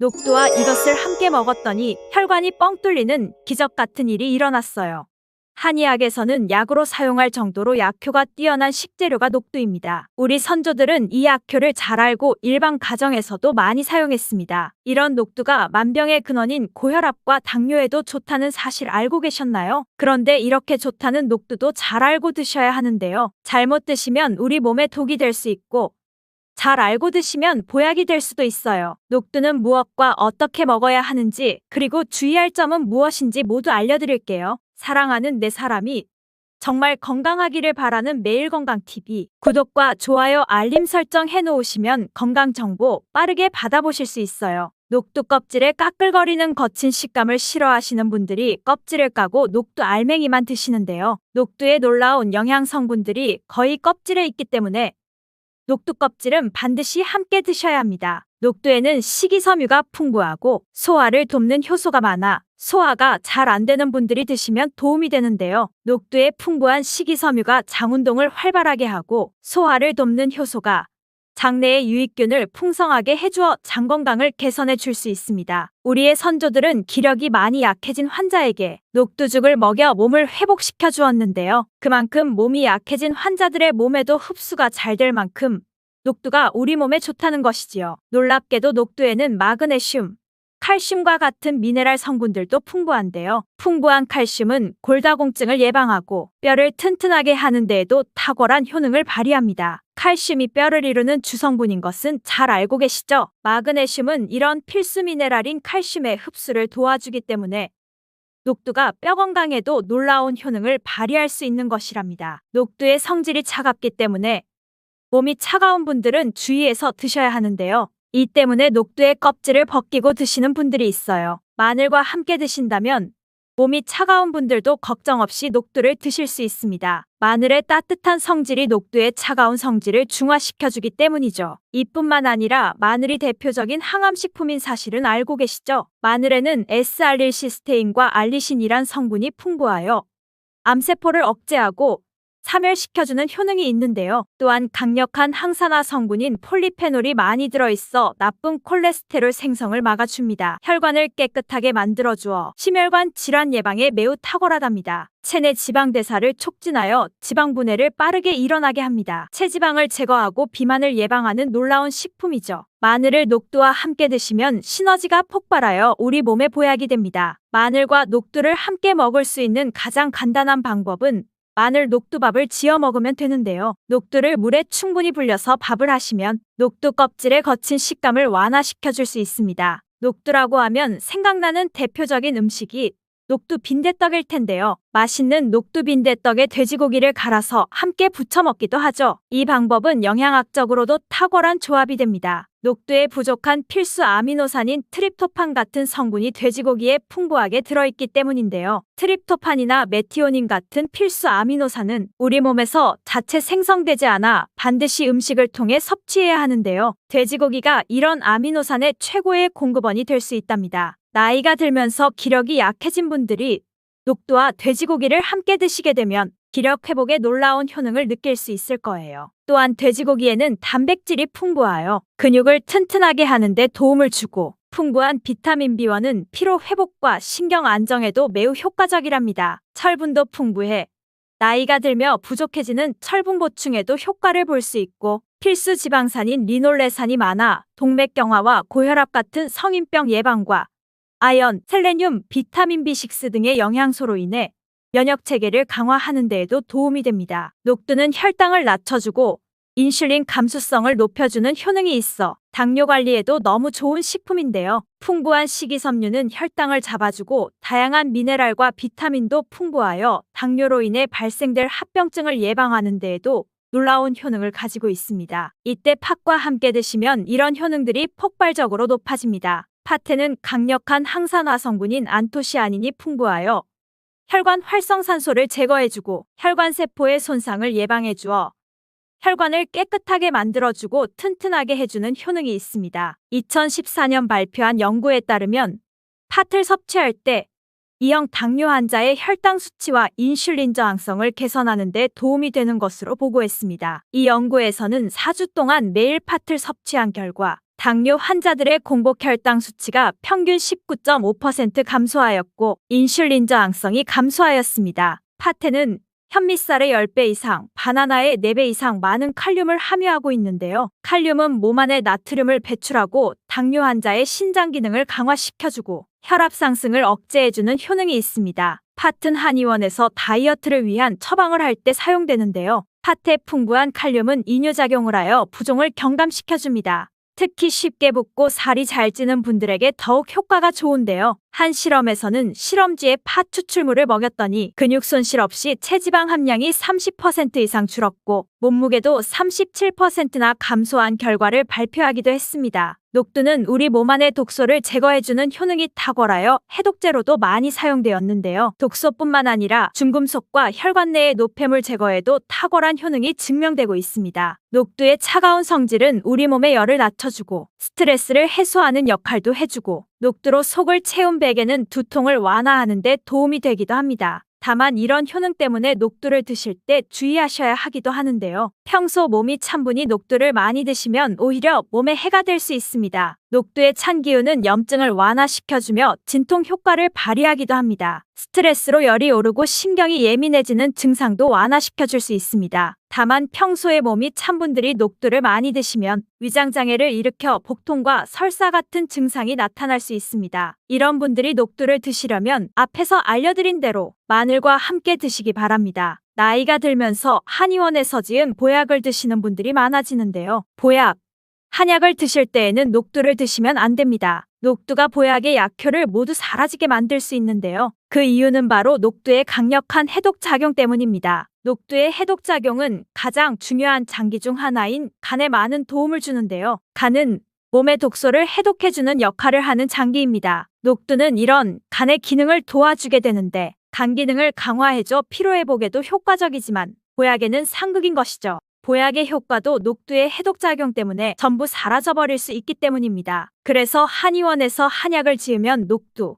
녹두와 이것을 함께 먹었더니 혈관이 뻥 뚫리는 기적 같은 일이 일어났어요. 한의학에서는 약으로 사용할 정도로 약효가 뛰어난 식재료가 녹두입니다. 우리 선조들은 이 약효를 잘 알고 일반 가정에서도 많이 사용했습니다. 이런 녹두가 만병의 근원인 고혈압과 당뇨에도 좋다는 사실 알고 계셨나요? 그런데 이렇게 좋다는 녹두도 잘 알고 드셔야 하는데요. 잘못 드시면 우리 몸에 독이 될 수 있고 잘 알고 드시면 보약이 될 수도 있어요. 녹두는 무엇과 어떻게 먹어야 하는지 그리고 주의할 점은 무엇인지 모두 알려드릴게요. 사랑하는 내 사람이 정말 건강하기를 바라는 매일건강TV 구독과 좋아요 알림 설정 해놓으시면 건강정보 빠르게 받아보실 수 있어요. 녹두 껍질에 까끌거리는 거친 식감을 싫어하시는 분들이 껍질을 까고 녹두 알맹이만 드시는데요. 녹두의 놀라운 영양 성분들이 거의 껍질에 있기 때문에 녹두 껍질은 반드시 함께 드셔야 합니다. 녹두에는 식이섬유가 풍부하고 소화를 돕는 효소가 많아 소화가 잘 안 되는 분들이 드시면 도움이 되는데요. 녹두의 풍부한 식이섬유가 장운동을 활발하게 하고 소화를 돕는 효소가 장내의 유익균을 풍성하게 해주어 장 건강을 개선해 줄 수 있습니다. 우리의 선조들은 기력이 많이 약해진 환자에게 녹두죽을 먹여 몸을 회복시켜 주었는데요. 그만큼 몸이 약해진 환자들의 몸에도 흡수가 잘 될 만큼 녹두가 우리 몸에 좋다는 것이지요. 놀랍게도 녹두에는 마그네슘, 칼슘과 같은 미네랄 성분들도 풍부한데요. 풍부한 칼슘은 골다공증을 예방하고 뼈를 튼튼하게 하는 데에도 탁월한 효능을 발휘합니다. 칼슘이 뼈를 이루는 주성분인 것은 잘 알고 계시죠? 마그네슘은 이런 필수 미네랄인 칼슘의 흡수를 도와주기 때문에 녹두가 뼈 건강에도 놀라운 효능을 발휘할 수 있는 것이랍니다. 녹두의 성질이 차갑기 때문에 몸이 차가운 분들은 주의해서 드셔야 하는데요. 이 때문에 녹두의 껍질을 벗기고 드시는 분들이 있어요. 마늘과 함께 드신다면 몸이 차가운 분들도 걱정 없이 녹두를 드실 수 있습니다. 마늘의 따뜻한 성질이 녹두의 차가운 성질을 중화시켜주기 때문이죠. 이뿐만 아니라 마늘이 대표적인 항암식품인 사실은 알고 계시죠? 마늘에는 S알릴시스테인과 알리신이란 성분이 풍부하여 암세포를 억제하고 사멸시켜주는 효능이 있는데요. 또한 강력한 항산화 성분인 폴리페놀이 많이 들어있어 나쁜 콜레스테롤 생성을 막아줍니다. 혈관을 깨끗하게 만들어주어 심혈관 질환 예방에 매우 탁월하답니다. 체내 지방 대사를 촉진하여 지방 분해를 빠르게 일어나게 합니다. 체지방을 제거하고 비만을 예방하는 놀라운 식품이죠. 마늘을 녹두와 함께 드시면 시너지가 폭발하여 우리 몸에 보약이 됩니다. 마늘과 녹두를 함께 먹을 수 있는 가장 간단한 방법은 마늘 녹두밥을 지어 먹으면 되는데요. 녹두를 물에 충분히 불려서 밥을 하시면 녹두 껍질의 거친 식감을 완화시켜 줄 수 있습니다. 녹두라고 하면 생각나는 대표적인 음식이 녹두 빈대떡일 텐데요. 맛있는 녹두 빈대떡에 돼지고기를 갈아서 함께 부쳐 먹기도 하죠. 이 방법은 영양학적으로도 탁월한 조합이 됩니다. 녹두에 부족한 필수 아미노산인 트립토판 같은 성분이 돼지고기에 풍부하게 들어있기 때문인데요. 트립토판이나 메티오닌 같은 필수 아미노산은 우리 몸에서 자체 생성되지 않아 반드시 음식을 통해 섭취해야 하는데요. 돼지고기가 이런 아미노산의 최고의 공급원이 될 수 있답니다. 나이가 들면서 기력이 약해진 분들이 녹두와 돼지고기를 함께 드시게 되면 기력 회복에 놀라운 효능을 느낄 수 있을 거예요. 또한 돼지고기에는 단백질이 풍부하여 근육을 튼튼하게 하는 데 도움을 주고 풍부한 비타민 B원은 피로 회복과 신경 안정에도 매우 효과적이랍니다. 철분도 풍부해 나이가 들며 부족해지는 철분 보충에도 효과를 볼 수 있고 필수 지방산인 리놀레산이 많아 동맥경화와 고혈압 같은 성인병 예방과 아연, 셀레늄, 비타민 B6 등의 영양소로 인해 면역체계를 강화하는 데에도 도움이 됩니다. 녹두는 혈당을 낮춰주고 인슐린 감수성을 높여주는 효능이 있어 당뇨 관리에도 너무 좋은 식품인데요. 풍부한 식이섬유는 혈당을 잡아주고 다양한 미네랄과 비타민도 풍부하여 당뇨로 인해 발생될 합병증을 예방하는 데에도 놀라운 효능을 가지고 있습니다. 이때 팥과 함께 드시면 이런 효능들이 폭발적으로 높아집니다. 팥에는 강력한 항산화 성분인 안토시아닌이 풍부하여 혈관 활성산소를 제거해주고 혈관세포의 손상을 예방해주어 혈관을 깨끗하게 만들어주고 튼튼하게 해주는 효능이 있습니다. 2014년 발표한 연구에 따르면 팥을 섭취할 때 E형 당뇨 환자의 혈당 수치와 인슐린 저항성을 개선하는 데 도움이 되는 것으로 보고했습니다. 이 연구에서는 4주 동안 매일 팥을 섭취한 결과 당뇨 환자들의 공복 혈당 수치가 평균 19.5% 감소하였고 인슐린 저항성이 감소하였습니다. 파테는 현미쌀의 10배 이상, 바나나의 4배 이상 많은 칼륨을 함유하고 있는데요. 칼륨은 몸 안에 나트륨을 배출하고 당뇨 환자의 신장 기능을 강화시켜주고 혈압 상승을 억제해주는 효능이 있습니다. 팥은 한의원에서 다이어트를 위한 처방을 할 때 사용되는데요. 팥에 풍부한 칼륨은 이뇨작용을 하여 부종을 경감시켜줍니다. 특히 쉽게 붓고 살이 잘 찌는 분들에게 더욱 효과가 좋은데요. 한 실험에서는 실험쥐에 팥 추출물을 먹였더니 근육 손실 없이 체지방 함량이 30% 이상 줄었고 몸무게도 37%나 감소한 결과를 발표하기도 했습니다. 녹두는 우리 몸 안의 독소를 제거해주는 효능이 탁월하여 해독제로도 많이 사용되었는데요. 독소뿐만 아니라 중금속과 혈관 내의 노폐물 제거에도 탁월한 효능이 증명되고 있습니다. 녹두의 차가운 성질은 우리 몸의 열을 낮춰주고 스트레스를 해소하는 역할도 해주고 녹두로 속을 채운 베개는 두통을 완화하는 데 도움이 되기도 합니다. 다만 이런 효능 때문에 녹두를 드실 때 주의하셔야 하기도 하는데요. 평소 몸이 찬 분이 녹두를 많이 드시면 오히려 몸에 해가 될 수 있습니다. 녹두의 찬 기운은 염증을 완화시켜주며 진통 효과를 발휘하기도 합니다. 스트레스로 열이 오르고 신경이 예민해지는 증상도 완화시켜줄 수 있습니다. 다만 평소에 몸이 찬 분들이 녹두를 많이 드시면 위장장애를 일으켜 복통과 설사 같은 증상이 나타날 수 있습니다. 이런 분들이 녹두를 드시려면 앞에서 알려드린 대로 마늘과 함께 드시기 바랍니다. 나이가 들면서 한의원에서 지은 보약을 드시는 분들이 많아지는데요. 보약, 한약을 드실 때에는 녹두를 드시면 안 됩니다. 녹두가 보약의 약효를 모두 사라지게 만들 수 있는데요. 그 이유는 바로 녹두의 강력한 해독작용 때문입니다. 녹두의 해독작용은 가장 중요한 장기 중 하나인 간에 많은 도움을 주는데요. 간은 몸의 독소를 해독해주는 역할을 하는 장기입니다. 녹두는 이런 간의 기능을 도와주게 되는데 간 기능을 강화해줘 피로회복에도 효과적이지만 보약에는 상극인 것이죠. 보약의 효과도 녹두의 해독작용 때문에 전부 사라져버릴 수 있기 때문입니다. 그래서 한의원에서 한약을 지으면 녹두,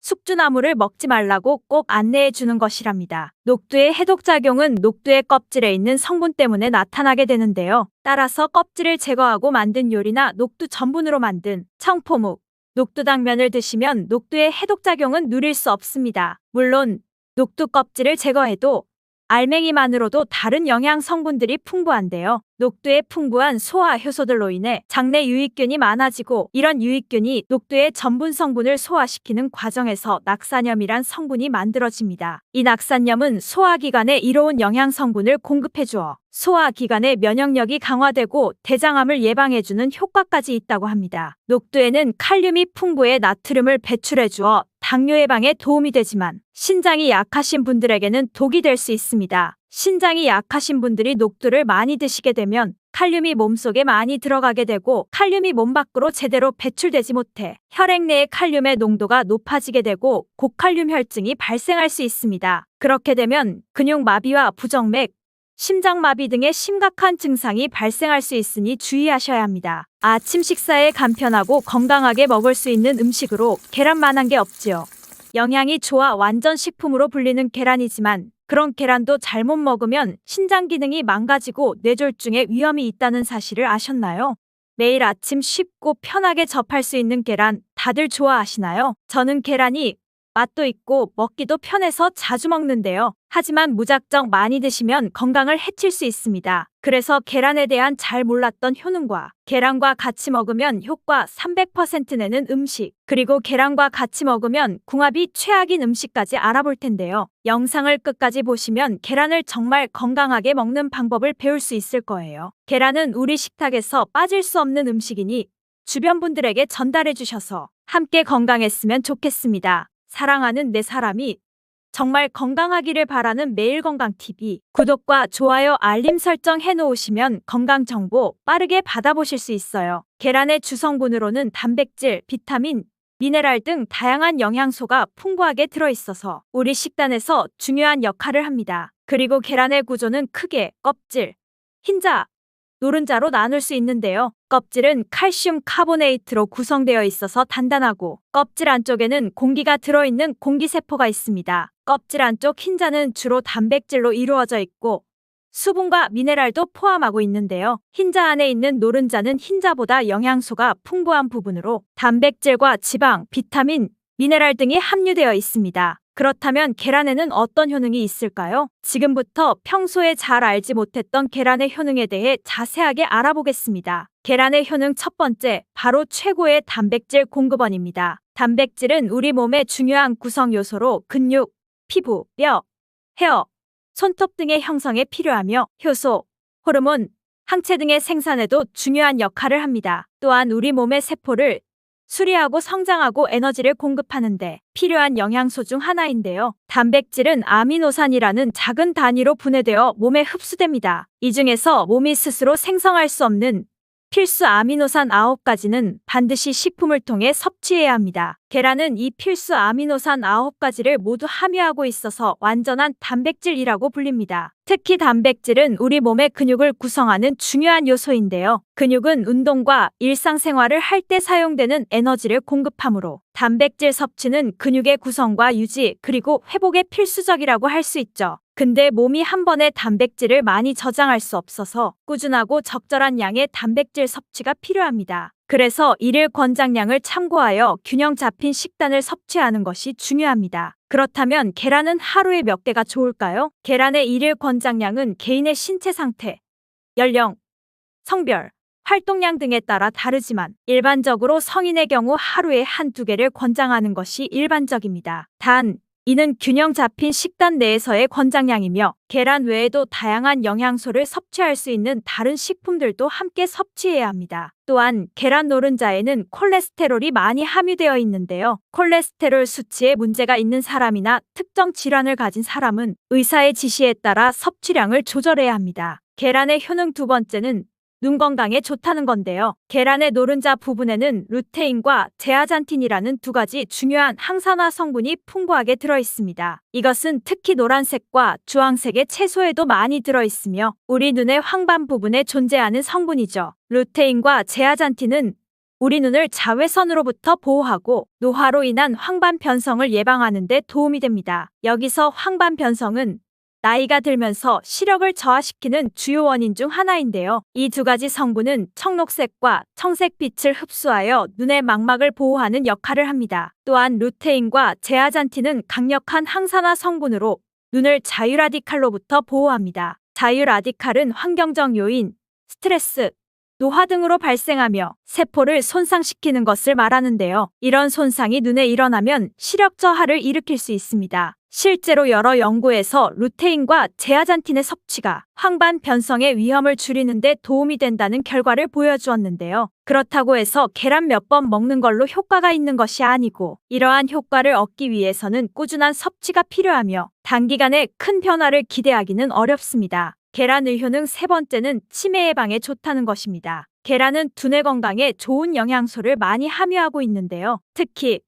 숙주나무를 먹지 말라고 꼭 안내해 주는 것이랍니다. 녹두의 해독작용은 녹두의 껍질에 있는 성분 때문에 나타나게 되는데요. 따라서 껍질을 제거하고 만든 요리나 녹두 전분으로 만든 청포묵, 녹두당면을 드시면 녹두의 해독작용은 누릴 수 없습니다. 물론 녹두 껍질을 제거해도 알맹이만으로도 다른 영양 성분들이 풍부한데요. 녹두의 풍부한 소화 효소들로 인해 장내 유익균이 많아지고 이런 유익균이 녹두의 전분 성분을 소화시키는 과정에서 낙산염이란 성분이 만들어집니다. 이 낙산염은 소화기관에 이로운 영양 성분을 공급해주어 소화기관의 면역력이 강화되고 대장암을 예방해주는 효과까지 있다고 합니다. 녹두에는 칼륨이 풍부해 나트륨을 배출해주어 당뇨 예방에 도움이 되지만 신장이 약하신 분들에게는 독이 될 수 있습니다. 신장이 약하신 분들이 녹두를 많이 드시게 되면 칼륨이 몸속에 많이 들어가게 되고 칼륨이 몸 밖으로 제대로 배출되지 못해 혈액 내의 칼륨의 농도가 높아지게 되고 고칼륨 혈증이 발생할 수 있습니다. 그렇게 되면 근육마비와 부정맥, 심장마비 등의 심각한 증상이 발생할 수 있으니 주의하셔야 합니다. 아침 식사에 간편하고 건강하게 먹을 수 있는 음식으로 계란만한 게 없지요. 영양이 좋아 완전 식품으로 불리는 계란이지만 그런 계란도 잘못 먹으면 신장 기능이 망가지고 뇌졸중의 위험이 있다는 사실을 아셨나요? 매일 아침 쉽고 편하게 접할 수 있는 계란 다들 좋아하시나요? 저는 계란이 맛도 있고 먹기도 편해서 자주 먹는데요. 하지만 무작정 많이 드시면 건강을 해칠 수 있습니다. 그래서 계란에 대한 잘 몰랐던 효능과 계란과 같이 먹으면 효과 300% 내는 음식, 그리고 계란과 같이 먹으면 궁합이 최악인 음식까지 알아볼 텐데요. 영상을 끝까지 보시면 계란을 정말 건강하게 먹는 방법을 배울 수 있을 거예요. 계란은 우리 식탁에서 빠질 수 없는 음식이니 주변 분들에게 전달해 주셔서 함께 건강했으면 좋겠습니다. 사랑하는 내 사람이 정말 건강하기를 바라는 매일건강TV 구독과 좋아요 알림 설정 해놓으시면 건강정보 빠르게 받아보실 수 있어요. 계란의 주성분으로는 단백질, 비타민, 미네랄 등 다양한 영양소가 풍부하게 들어있어서 우리 식단에서 중요한 역할을 합니다. 그리고 계란의 구조는 크게 껍질, 흰자, 노른자로 나눌 수 있는데요. 껍질은 칼슘 카보네이트로 구성되어 있어서 단단하고 껍질 안쪽에는 공기가 들어있는 공기세포가 있습니다. 껍질 안쪽 흰자는 주로 단백질로 이루어져 있고 수분과 미네랄도 포함하고 있는데요. 흰자 안에 있는 노른자는 흰자보다 영양소가 풍부한 부분으로 단백질과 지방, 비타민, 미네랄 등이 함유되어 있습니다. 그렇다면 계란에는 어떤 효능이 있을까요? 지금부터 평소에 잘 알지 못했던 계란의 효능에 대해 자세하게 알아보겠습니다. 계란의 효능 첫 번째, 바로 최고의 단백질 공급원입니다. 단백질은 우리 몸의 중요한 구성 요소로 근육, 피부, 뼈, 헤어, 손톱 등의 형성에 필요하며 효소, 호르몬, 항체 등의 생산에도 중요한 역할을 합니다. 또한 우리 몸의 세포를 수리하고 성장하고 에너지를 공급하는데 필요한 영양소 중 하나인데요. 단백질은 아미노산이라는 작은 단위로 분해되어 몸에 흡수됩니다. 이 중에서 몸이 스스로 생성할 수 없는 필수 아미노산 9가지는 반드시 식품을 통해 섭취해야 합니다. 계란은 이 필수 아미노산 9가지를 모두 함유하고 있어서 완전한 단백질이라고 불립니다. 특히 단백질은 우리 몸의 근육을 구성하는 중요한 요소인데요. 근육은 운동과 일상생활을 할 때 사용되는 에너지를 공급하므로 단백질 섭취는 근육의 구성과 유지 그리고 회복에 필수적이라고 할 수 있죠. 근데 몸이 한 번에 단백질을 많이 저장할 수 없어서 꾸준하고 적절한 양의 단백질 섭취가 필요합니다. 그래서 일일 권장량을 참고하여 균형 잡힌 식단을 섭취하는 것이 중요합니다. 그렇다면 계란은 하루에 몇 개가 좋을까요? 계란의 일일 권장량은 개인의 신체 상태, 연령, 성별, 활동량 등에 따라 다르지만 일반적으로 성인의 경우 하루에 한두 개를 권장하는 것이 일반적입니다. 단, 이는 균형 잡힌 식단 내에서의 권장량이며 계란 외에도 다양한 영양소를 섭취할 수 있는 다른 식품들도 함께 섭취해야 합니다. 또한 계란 노른자에는 콜레스테롤이 많이 함유되어 있는데요. 콜레스테롤 수치에 문제가 있는 사람이나 특정 질환을 가진 사람은 의사의 지시에 따라 섭취량을 조절해야 합니다. 계란의 효능 두 번째는 눈 건강에 좋다는 건데요. 계란의 노른자 부분에는 루테인과 제아잔틴이라는 두 가지 중요한 항산화 성분이 풍부하게 들어있습니다. 이것은 특히 노란색과 주황색의 채소에도 많이 들어있으며 우리 눈의 황반 부분에 존재하는 성분이죠. 루테인과 제아잔틴은 우리 눈을 자외선으로부터 보호하고 노화로 인한 황반 변성을 예방하는 데 도움이 됩니다. 여기서 황반 변성은 나이가 들면서 시력을 저하시키는 주요 원인 중 하나인데요. 이 두 가지 성분은 청록색과 청색 빛을 흡수하여 눈의 망막을 보호하는 역할을 합니다. 또한 루테인과 제아잔틴은 강력한 항산화 성분으로 눈을 자유라디칼로부터 보호합니다. 자유라디칼은 환경적 요인, 스트레스, 노화 등으로 발생하며 세포를 손상시키는 것을 말하는데요. 이런 손상이 눈에 일어나면 시력 저하를 일으킬 수 있습니다. 실제로 여러 연구에서 루테인과 제아잔틴의 섭취가 황반 변성의 위험을 줄이는 데 도움이 된다는 결과를 보여주었는데요. 그렇다고 해서 계란 몇 번 먹는 걸로 효과가 있는 것이 아니고 이러한 효과를 얻기 위해서는 꾸준한 섭취가 필요하며 단기간에 큰 변화를 기대하기는 어렵습니다. 계란의 효능 세 번째는 치매 예방에 좋다는 것입니다. 계란은 두뇌 건강에 좋은 영양소를 많이 함유하고 있는데요. 특히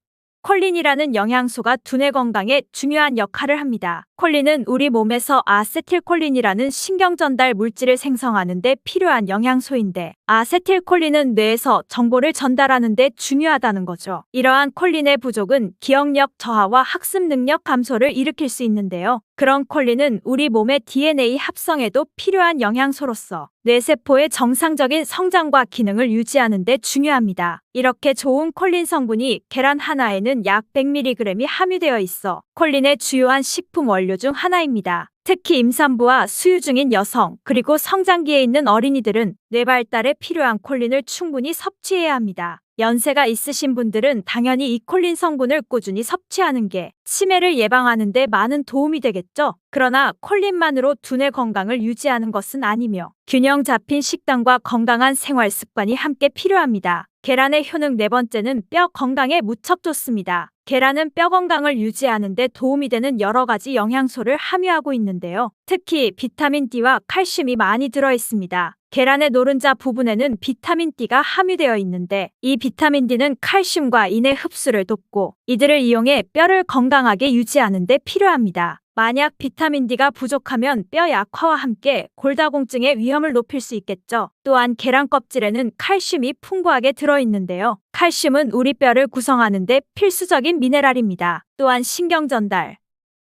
콜린이라는 영양소가 두뇌 건강에 중요한 역할을 합니다. 콜린은 우리 몸에서 아세틸콜린이라는 신경전달 물질을 생성하는 데 필요한 영양소인데 아세틸콜린은 뇌에서 정보를 전달하는 데 중요하다는 거죠. 이러한 콜린의 부족은 기억력 저하와 학습 능력 감소를 일으킬 수 있는데요. 그런 콜린은 우리 몸의 DNA 합성에도 필요한 영양소로서 뇌세포의 정상적인 성장과 기능을 유지하는 데 중요합니다. 이렇게 좋은 콜린 성분이 계란 하나에는 약 100mg이 함유되어 있어 콜린의 주요한 식품 원료 중 하나입니다. 특히 임산부와 수유 중인 여성 그리고 성장기에 있는 어린이들은 뇌 발달에 필요한 콜린을 충분히 섭취해야 합니다. 연세가 있으신 분들은 당연히 이 콜린 성분을 꾸준히 섭취하는 게 치매를 예방하는 데 많은 도움이 되겠죠. 그러나 콜린만으로 두뇌 건강을 유지하는 것은 아니며 균형 잡힌 식단과 건강한 생활 습관이 함께 필요합니다. 계란의 효능 네 번째는 뼈 건강에 무척 좋습니다. 계란은 뼈 건강을 유지하는 데 도움이 되는 여러 가지 영양소를 함유하고 있는데요. 특히 비타민 D와 칼슘이 많이 들어있습니다. 계란의 노른자 부분에는 비타민 D가 함유되어 있는데 이 비타민 D는 칼슘과 인의 흡수를 돕고 이들을 이용해 뼈를 건강하게 유지하는 데 필요합니다. 만약 비타민 D가 부족하면 뼈 약화와 함께 골다공증의 위험을 높일 수 있겠죠. 또한 계란 껍질에는 칼슘이 풍부하게 들어있는데요. 칼슘은 우리 뼈를 구성하는 데 필수적인 미네랄입니다. 또한 신경 전달,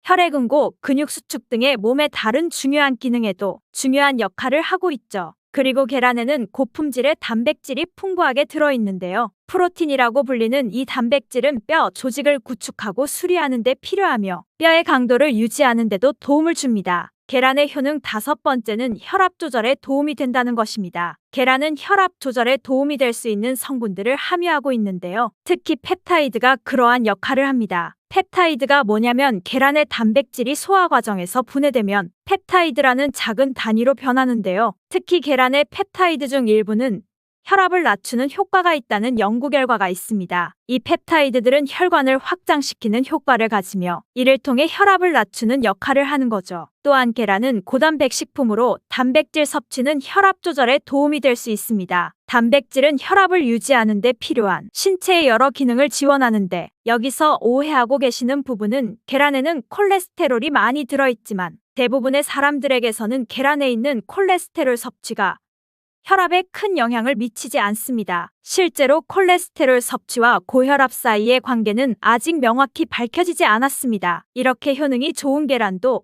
혈액응고, 근육 수축 등의 몸의 다른 중요한 기능에도 중요한 역할을 하고 있죠. 그리고 계란에는 고품질의 단백질이 풍부하게 들어있는데요. 프로틴이라고 불리는 이 단백질은 뼈 조직을 구축하고 수리하는 데 필요하며 뼈의 강도를 유지하는 데도 도움을 줍니다. 계란의 효능 5번째는 혈압 조절에 도움이 된다는 것입니다. 계란은 혈압 조절에 도움이 될 수 있는 성분들을 함유하고 있는데요. 특히 펩타이드가 그러한 역할을 합니다. 펩타이드가 뭐냐면 계란의 단백질이 소화 과정에서 분해되면 펩타이드라는 작은 단위로 변하는데요. 특히 계란의 펩타이드 중 일부는 혈압을 낮추는 효과가 있다는 연구 결과가 있습니다. 이 펩타이드들은 혈관을 확장시키는 효과를 가지며 이를 통해 혈압을 낮추는 역할을 하는 거죠. 또한 계란은 고단백 식품으로 단백질 섭취는 혈압 조절에 도움이 될 수 있습니다. 단백질은 혈압을 유지하는 데 필요한 신체의 여러 기능을 지원하는데 여기서 오해하고 계시는 부분은 계란에는 콜레스테롤이 많이 들어있지만 대부분의 사람들에게서는 계란에 있는 콜레스테롤 섭취가 혈압에 큰 영향을 미치지 않습니다. 실제로 콜레스테롤 섭취와 고혈압 사이의 관계는 아직 명확히 밝혀지지 않았습니다. 이렇게 효능이 좋은 계란도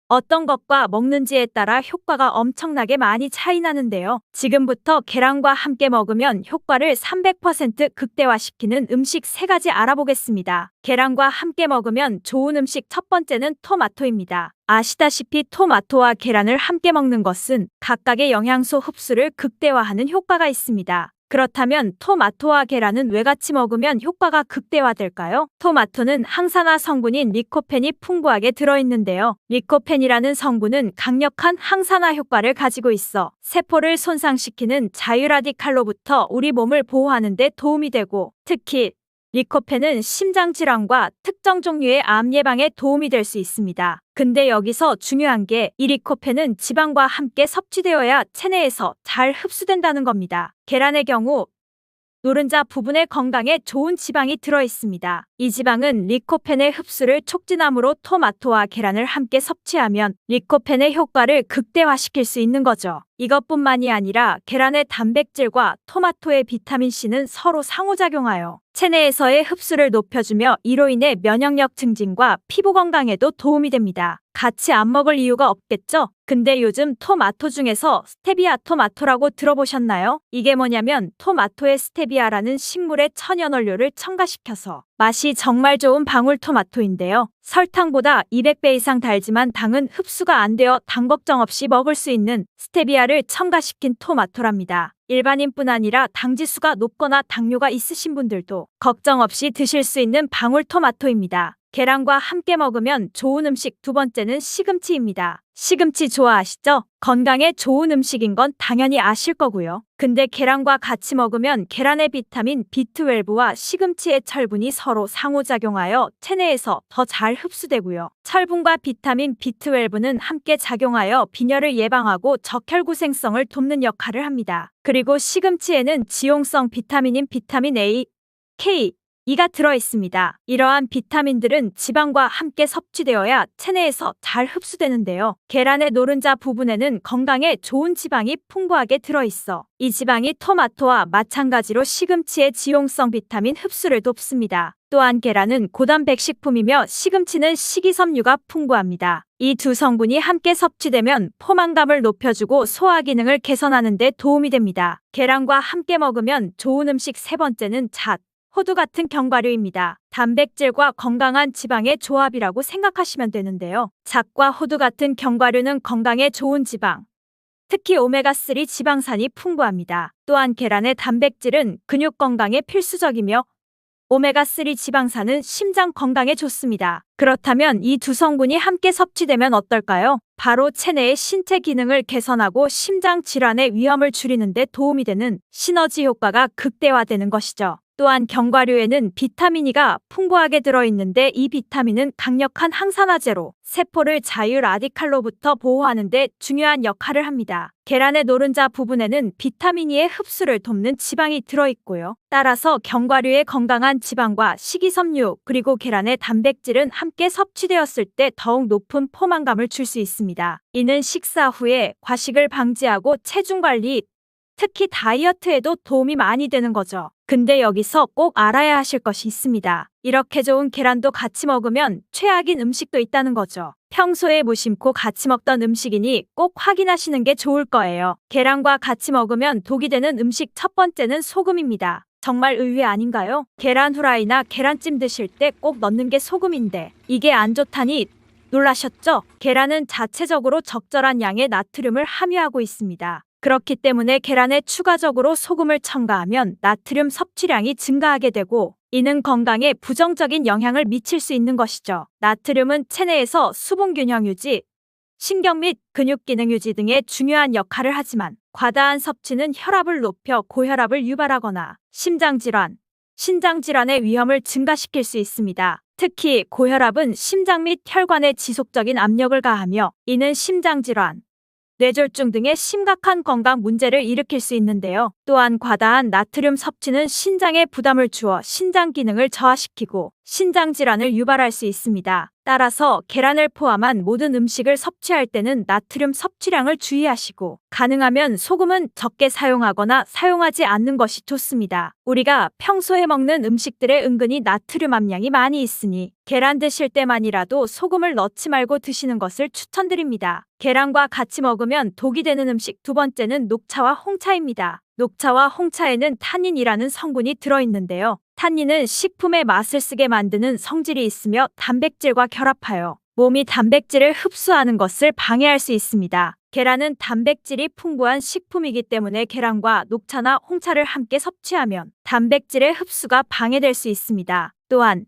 어떤 것과 먹는지에 따라 효과가 엄청나게 많이 차이 나는데요. 지금부터 계란과 함께 먹으면 효과를 300% 극대화시키는 음식 3가지 알아보겠습니다. 계란과 함께 먹으면 좋은 음식 첫 번째는 토마토입니다. 아시다시피 토마토와 계란을 함께 먹는 것은 각각의 영양소 흡수를 극대화하는 효과가 있습니다. 그렇다면 토마토와 계란은 왜 같이 먹으면 효과가 극대화될까요? 토마토는 항산화 성분인 리코펜이 풍부하게 들어있는데요. 리코펜이라는 성분은 강력한 항산화 효과를 가지고 있어 세포를 손상시키는 자유라디칼로부터 우리 몸을 보호하는 데 도움이 되고 특히 리코펜은 심장질환과 특정 종류의 암 예방에 도움이 될 수 있습니다. 근데 여기서 중요한 게 이 리코펜은 지방과 함께 섭취되어야 체내에서 잘 흡수된다는 겁니다. 계란의 경우 노른자 부분의 건강에 좋은 지방이 들어있습니다. 이 지방은 리코펜의 흡수를 촉진하므로 토마토와 계란을 함께 섭취하면 리코펜의 효과를 극대화시킬 수 있는 거죠. 이것뿐만이 아니라 계란의 단백질과 토마토의 비타민C는 서로 상호작용하여 체내에서의 흡수를 높여주며 이로 인해 면역력 증진과 피부 건강에도 도움이 됩니다. 같이 안 먹을 이유가 없겠죠? 근데 요즘 토마토 중에서 스테비아 토마토라고 들어보셨나요? 이게 뭐냐면 토마토에 스테비아라는 식물의 천연원료를 첨가시켜서 맛이 정말 좋은 방울토마토인데요. 설탕보다 200배 이상 달지만 당은 흡수가 안 되어 당 걱정 없이 먹을 수 있는 스테비아를 첨가시킨 토마토랍니다. 일반인뿐 아니라 당지수가 높거나 당뇨가 있으신 분들도 걱정 없이 드실 수 있는 방울토마토입니다. 계란과 함께 먹으면 좋은 음식 두 번째는 시금치입니다. 시금치 좋아하시죠? 건강에 좋은 음식인 건 당연히 아실 거고요. 근데 계란과 같이 먹으면 계란의 비타민 B12와 시금치의 철분이 서로 상호작용하여 체내에서 더 잘 흡수되고요. 철분과 비타민 B12는 함께 작용하여 빈혈을 예방하고 적혈구생성을 돕는 역할을 합니다. 그리고 시금치에는 지용성 비타민인 비타민 A, K, 이가 들어있습니다. 이러한 비타민들은 지방과 함께 섭취되어야 체내에서 잘 흡수되는데요. 계란의 노른자 부분에는 건강에 좋은 지방이 풍부하게 들어있어 이 지방이 토마토와 마찬가지로 시금치의 지용성 비타민 흡수를 돕습니다. 또한 계란은 고단백 식품이며 시금치는 식이섬유가 풍부합니다. 이 두 성분이 함께 섭취되면 포만감을 높여주고 소화 기능을 개선하는 데 도움이 됩니다. 계란과 함께 먹으면 좋은 음식 세 번째는 잣, 호두 같은 견과류입니다. 단백질과 건강한 지방의 조합이라고 생각하시면 되는데요. 잣과 호두 같은 견과류는 건강에 좋은 지방, 특히 오메가3 지방산이 풍부합니다. 또한 계란의 단백질은 근육 건강에 필수적이며 오메가3 지방산은 심장 건강에 좋습니다. 그렇다면 이 두 성분이 함께 섭취되면 어떨까요? 바로 체내의 신체 기능을 개선하고 심장 질환의 위험을 줄이는 데 도움이 되는 시너지 효과가 극대화되는 것이죠. 또한 견과류에는 비타민 E가 풍부하게 들어있는데 이 비타민은 강력한 항산화제로 세포를 자유 라디칼로부터 보호하는 데 중요한 역할을 합니다. 계란의 노른자 부분에는 비타민 E의 흡수를 돕는 지방이 들어있고요. 따라서 견과류의 건강한 지방과 식이섬유 그리고 계란의 단백질은 함께 섭취되었을 때 더욱 높은 포만감을 줄 수 있습니다. 이는 식사 후에 과식을 방지하고 체중 관리, 특히 다이어트에도 도움이 많이 되는 거죠. 근데 여기서 꼭 알아야 하실 것이 있습니다. 이렇게 좋은 계란도 같이 먹으면 최악인 음식도 있다는 거죠. 평소에 무심코 같이 먹던 음식이니 꼭 확인하시는 게 좋을 거예요. 계란과 같이 먹으면 독이 되는 음식 첫 번째는 소금입니다. 정말 의외 아닌가요? 계란 후라이나 계란찜 드실 때 꼭 넣는 게 소금인데 이게 안 좋다니 놀라셨죠? 계란은 자체적으로 적절한 양의 나트륨을 함유하고 있습니다. 그렇기 때문에 계란에 추가적으로 소금을 첨가하면 나트륨 섭취량이 증가하게 되고 이는 건강에 부정적인 영향을 미칠 수 있는 것이죠. 나트륨은 체내에서 수분 균형 유지, 신경 및 근육 기능 유지 등의 중요한 역할을 하지만 과다한 섭취는 혈압을 높여 고혈압을 유발하거나 심장질환, 신장질환의 위험을 증가시킬 수 있습니다. 특히 고혈압은 심장 및 혈관에 지속적인 압력을 가하며 이는 심장질환, 뇌졸중 등의 심각한 건강 문제를 일으킬 수 있는데요. 또한 과다한 나트륨 섭취는 신장에 부담을 주어 신장 기능을 저하시키고 신장 질환을 유발할 수 있습니다. 따라서 계란을 포함한 모든 음식을 섭취할 때는 나트륨 섭취량을 주의하시고 가능하면 소금은 적게 사용하거나 사용하지 않는 것이 좋습니다. 우리가 평소에 먹는 음식들에 은근히 나트륨 함량이 많이 있으니 계란 드실 때만이라도 소금을 넣지 말고 드시는 것을 추천드립니다. 계란과 같이 먹으면 독이 되는 음식 두 번째는 녹차와 홍차입니다. 녹차와 홍차에는 탄닌이라는 성분이 들어있는데요. 탄닌은 식품의 맛을 쓰게 만드는 성질이 있으며 단백질과 결합하여 몸이 단백질을 흡수하는 것을 방해할 수 있습니다. 계란은 단백질이 풍부한 식품이기 때문에 계란과 녹차나 홍차를 함께 섭취하면 단백질의 흡수가 방해될 수 있습니다. 또한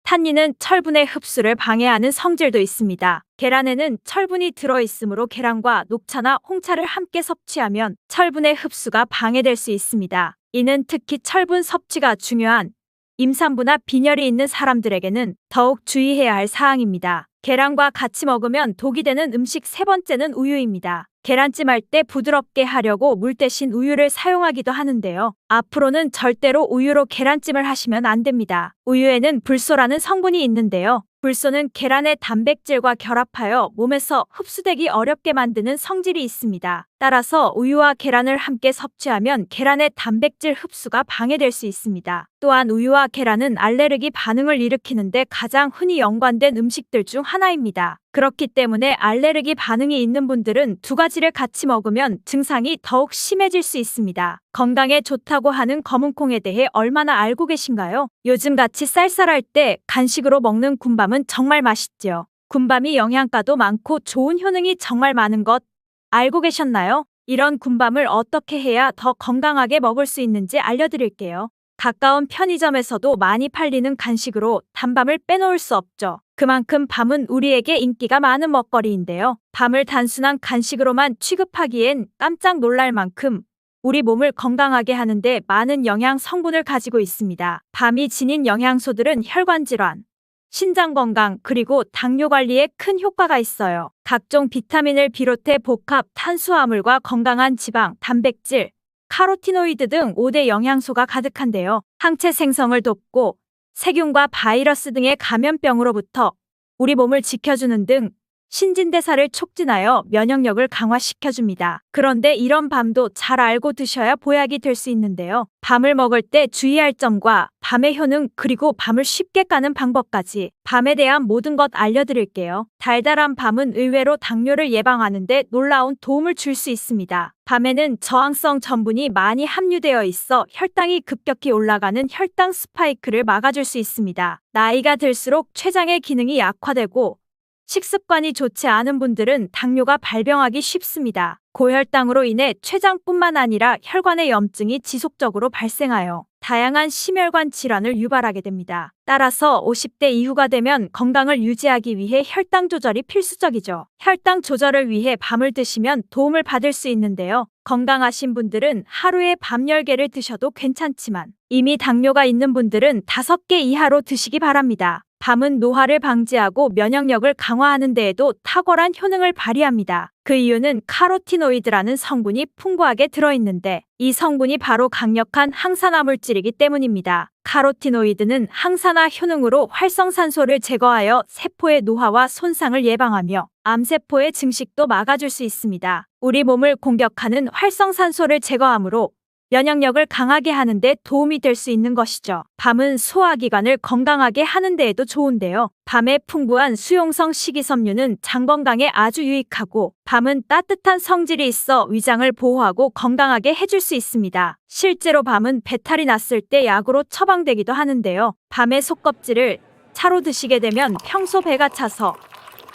탄닌은 철분의 흡수를 방해하는 성질도 있습니다. 계란에는 철분이 들어있으므로 계란과 녹차나 홍차를 함께 섭취하면 철분의 흡수가 방해될 수 있습니다. 이는 특히 철분 섭취가 중요한 임산부나 빈혈이 있는 사람들에게는 더욱 주의해야 할 사항입니다. 계란과 같이 먹으면 독이 되는 음식 세 번째는 우유입니다. 계란찜 할 때 부드럽게 하려고 물 대신 우유를 사용하기도 하는데요. 앞으로는 절대로 우유로 계란찜을 하시면 안 됩니다. 우유에는 불소라는 성분이 있는데요. 불소는 계란의 단백질과 결합하여 몸에서 흡수되기 어렵게 만드는 성질이 있습니다. 따라서 우유와 계란을 함께 섭취하면 계란의 단백질 흡수가 방해될 수 있습니다. 또한 우유와 계란은 알레르기 반응을 일으키는데 가장 흔히 연관된 음식들 중 하나입니다. 그렇기 때문에 알레르기 반응이 있는 분들은 두 가지를 같이 먹으면 증상이 더욱 심해질 수 있습니다. 건강에 좋다고 하는 검은콩에 대해 얼마나 알고 계신가요? 요즘같이 쌀쌀할 때 간식으로 먹는 군밤은 정말 맛있죠. 군밤이 영양가도 많고 좋은 효능이 정말 많은 것 알고 계셨나요? 이런 군밤을 어떻게 해야 더 건강하게 먹을 수 있는지 알려드릴게요. 가까운 편의점에서도 많이 팔리는 간식으로 단밤을 빼놓을 수 없죠. 그만큼 밤은 우리에게 인기가 많은 먹거리인데요. 밤을 단순한 간식으로만 취급하기엔 깜짝 놀랄 만큼 우리 몸을 건강하게 하는데 많은 영양 성분을 가지고 있습니다. 밤이 지닌 영양소들은 혈관 질환, 신장 건강, 그리고 당뇨 관리에 큰 효과가 있어요. 각종 비타민을 비롯해 복합 탄수화물과 건강한 지방, 단백질, 카로티노이드 등 5대 영양소가 가득한데요. 항체 생성을 돕고 세균과 바이러스 등의 감염병으로부터 우리 몸을 지켜주는 등 신진대사를 촉진하여 면역력을 강화시켜줍니다. 그런데 이런 밤도 잘 알고 드셔야 보약이 될 수 있는데요. 밤을 먹을 때 주의할 점과 밤의 효능 그리고 밤을 쉽게 까는 방법까지 밤에 대한 모든 것 알려드릴게요. 달달한 밤은 의외로 당뇨를 예방하는 데 놀라운 도움을 줄 수 있습니다. 밤에는 저항성 전분이 많이 함유되어 있어 혈당이 급격히 올라가는 혈당 스파이크를 막아줄 수 있습니다. 나이가 들수록 췌장의 기능이 약화되고 식습관이 좋지 않은 분들은 당뇨가 발병하기 쉽습니다. 고혈당으로 인해 췌장뿐만 아니라 혈관의 염증이 지속적으로 발생하여 다양한 심혈관 질환을 유발하게 됩니다. 따라서 50대 이후가 되면 건강을 유지하기 위해 혈당 조절이 필수적이죠. 혈당 조절을 위해 밤을 드시면 도움을 받을 수 있는데요. 건강하신 분들은 하루에 밤 10개를 드셔도 괜찮지만 이미 당뇨가 있는 분들은 5개 이하로 드시기 바랍니다. 밤은 노화를 방지하고 면역력을 강화하는 데에도 탁월한 효능을 발휘합니다. 그 이유는 카로티노이드라는 성분이 풍부하게 들어있는데 이 성분이 바로 강력한 항산화 물질이기 때문입니다. 카로티노이드는 항산화 효능으로 활성산소를 제거하여 세포의 노화와 손상을 예방하며 암세포의 증식도 막아줄 수 있습니다. 우리 몸을 공격하는 활성산소를 제거하므로 면역력을 강하게 하는 데 도움이 될 수 있는 것이죠. 밤은 소화기관을 건강하게 하는 데에도 좋은데요. 밤에 풍부한 수용성 식이섬유는 장 건강에 아주 유익하고 밤은 따뜻한 성질이 있어 위장을 보호하고 건강하게 해줄 수 있습니다. 실제로 밤은 배탈이 났을 때 약으로 처방되기도 하는데요. 밤에 속껍질을 차로 드시게 되면 평소 배가 차서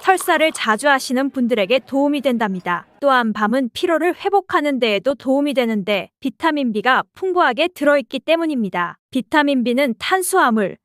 설사를 자주 하시는 분들에게 도움이 된답니다. 또한 밤은 피로를 회복하는 데에도 도움이 되는데 비타민 B가 풍부하게 들어있기 때문입니다. 비타민 B는 탄수화물,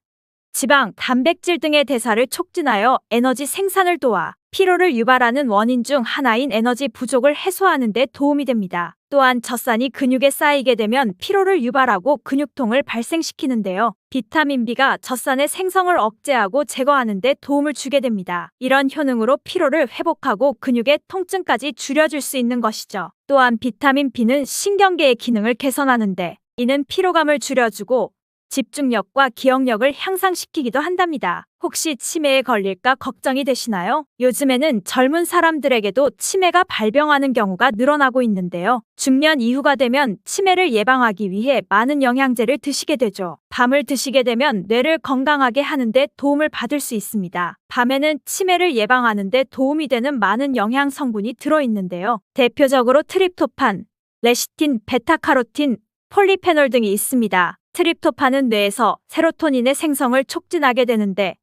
지방, 단백질 등의 대사를 촉진하여 에너지 생산을 도와 피로를 유발하는 원인 중 하나인 에너지 부족을 해소하는 데 도움이 됩니다. 또한 젖산이 근육에 쌓이게 되면 피로를 유발하고 근육통을 발생시키는데요. 비타민 B가 젖산의 생성을 억제하고 제거하는 데 도움을 주게 됩니다. 이런 효능으로 피로를 회복하고 근육의 통증까지 줄여줄 수 있는 것이죠. 또한 비타민 B는 신경계의 기능을 개선하는데 이는 피로감을 줄여주고 집중력과 기억력을 향상시키기도 한답니다. 혹시 치매에 걸릴까 걱정이 되시나요? 요즘에는 젊은 사람들에게도 치매가 발병하는 경우가 늘어나고 있는데요. 중년 이후가 되면 치매를 예방하기 위해 많은 영양제를 드시게 되죠. 밤을 드시게 되면 뇌를 건강하게 하는 데 도움을 받을 수 있습니다. 밤에는 치매를 예방하는 데 도움이 되는 많은 영양 성분이 들어있는데요. 대표적으로 트립토판, 레시틴, 베타카로틴, 폴리페놀 등이 있습니다. 트립토판은 뇌에서 세로토닌의 생성을 촉진하게 되는데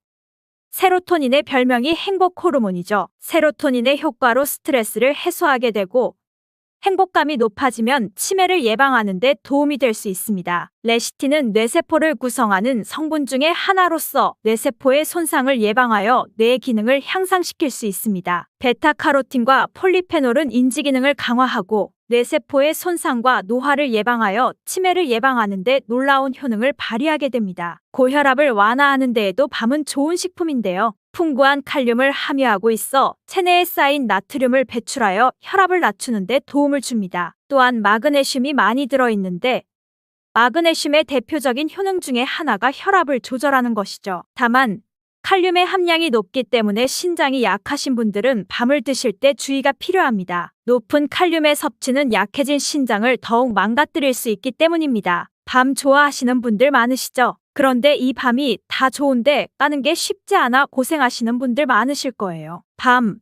세로토닌의 별명이 행복 호르몬이죠. 세로토닌의 효과로 스트레스를 해소하게 되고 행복감이 높아지면 치매를 예방하는 데 도움이 될 수 있습니다. 레시틴은 뇌세포를 구성하는 성분 중의 하나로서 뇌세포의 손상을 예방하여 뇌의 기능을 향상시킬 수 있습니다. 베타카로틴과 폴리페놀은 인지 기능을 강화하고 뇌세포의 손상과 노화를 예방하여 치매를 예방하는 데 놀라운 효능을 발휘하게 됩니다. 고혈압을 완화하는 데에도 밤은 좋은 식품인데요. 풍부한 칼륨을 함유하고 있어 체내에 쌓인 나트륨을 배출하여 혈압을 낮추는 데 도움을 줍니다. 또한 마그네슘이 많이 들어있는데 마그네슘의 대표적인 효능 중에 하나가 혈압을 조절하는 것이죠. 다만 칼륨의 함량이 높기 때문에 신장이 약하신 분들은 밤을 드실 때 주의가 필요합니다. 높은 칼륨의 섭취는 약해진 신장을 더욱 망가뜨릴 수 있기 때문입니다. 밤 좋아하시는 분들 많으시죠? 그런데 이 밤이 다 좋은데 까는 게 쉽지 않아 고생하시는 분들 많으실 거예요. 밤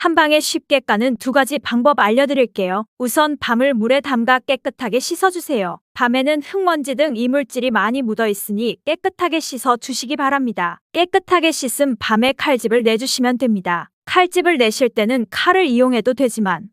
한 방에 쉽게 까는 두 가지 방법 알려드릴게요. 우선 밤을 물에 담가 깨끗하게 씻어주세요. 밤에는 흙먼지 등 이물질이 많이 묻어 있으니 깨끗하게 씻어 주시기 바랍니다. 깨끗하게 씻은 밤에 칼집을 내주시면 됩니다. 칼집을 내실 때는 칼을 이용해도 되지만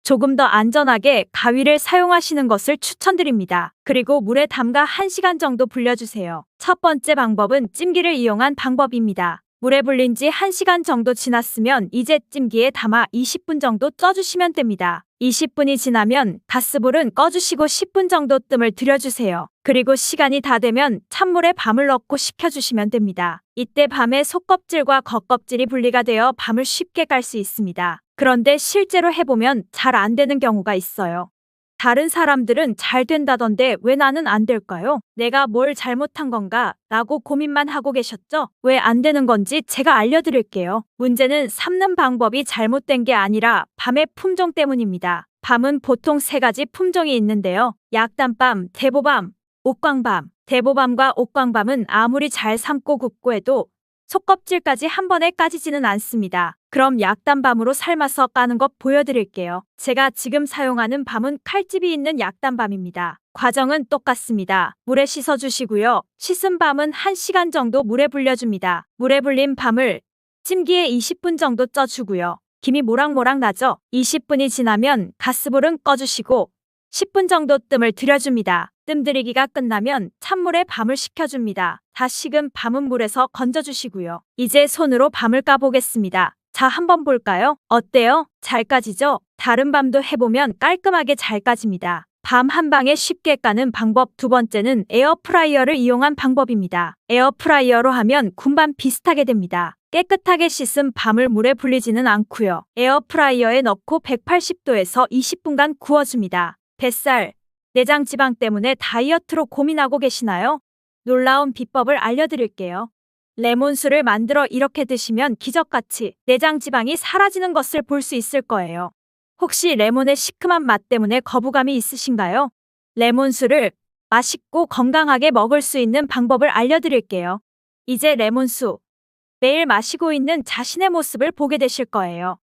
조금 더 안전하게 가위를 사용하시는 것을 추천드립니다. 그리고 물에 담가 1시간 정도 불려주세요. 첫 번째 방법은 찜기를 이용한 방법입니다. 물에 불린 지 1시간 정도 지났으면 이제 찜기에 담아 20분 정도 쪄주시면 됩니다. 20분이 지나면 가스불은 꺼주시고 10분 정도 뜸을 들여주세요. 그리고 시간이 다 되면 찬물에 밤을 넣고 식혀주시면 됩니다. 이때 밤에 속껍질과 겉껍질이 분리가 되어 밤을 쉽게 깔 수 있습니다. 그런데 실제로 해보면 잘 안 되는 경우가 있어요. 다른 사람들은 잘 된다던데 왜 나는 안 될까요? 내가 뭘 잘못한 건가? 라고 고민만 하고 계셨죠? 왜 안 되는 건지 제가 알려드릴게요. 문제는 삶는 방법이 잘못된 게 아니라 밤의 품종 때문입니다. 밤은 보통 3가지 품종이 있는데요. 약단밤, 대보밤, 옥광밤. 대보밤과 옥광밤은 아무리 잘 삶고 굽고 해도 속껍질까지 한 번에 까지지는 않습니다. 그럼 약단밤으로 삶아서 까는 것 보여드릴게요. 제가 지금 사용하는 밤은 칼집이 있는 약단밤입니다. 과정은 똑같습니다. 물에 씻어주시고요. 씻은 밤은 1시간 정도 물에 불려줍니다. 물에 불린 밤을 찜기에 20분 정도 쪄주고요. 김이 모락모락 나죠? 20분이 지나면 가스불은 꺼주시고 10분 정도 뜸을 들여줍니다. 뜸 들이기가 끝나면 찬물에 밤을 식혀줍니다. 다 식은 밤은 물에서 건져주시고요. 이제 손으로 밤을 까보겠습니다. 자, 한번 볼까요? 어때요? 잘 까지죠? 다른 밤도 해보면 깔끔하게 잘 까집니다. 밤 한 방에 쉽게 까는 방법 두 번째는 에어프라이어를 이용한 방법입니다. 에어프라이어로 하면 군밤 비슷하게 됩니다. 깨끗하게 씻은 밤을 물에 불리지는 않고요. 에어프라이어에 넣고 180도에서 20분간 구워줍니다. 뱃살, 내장 지방 때문에 다이어트로 고민하고 계시나요? 놀라운 비법을 알려드릴게요. 레몬수를 만들어 이렇게 드시면 기적같이 내장 지방이 사라지는 것을 볼 수 있을 거예요. 혹시 레몬의 시큼한 맛 때문에 거부감이 있으신가요? 레몬수를 맛있고 건강하게 먹을 수 있는 방법을 알려드릴게요. 이제 레몬수 매일 마시고 있는 자신의 모습을 보게 되실 거예요.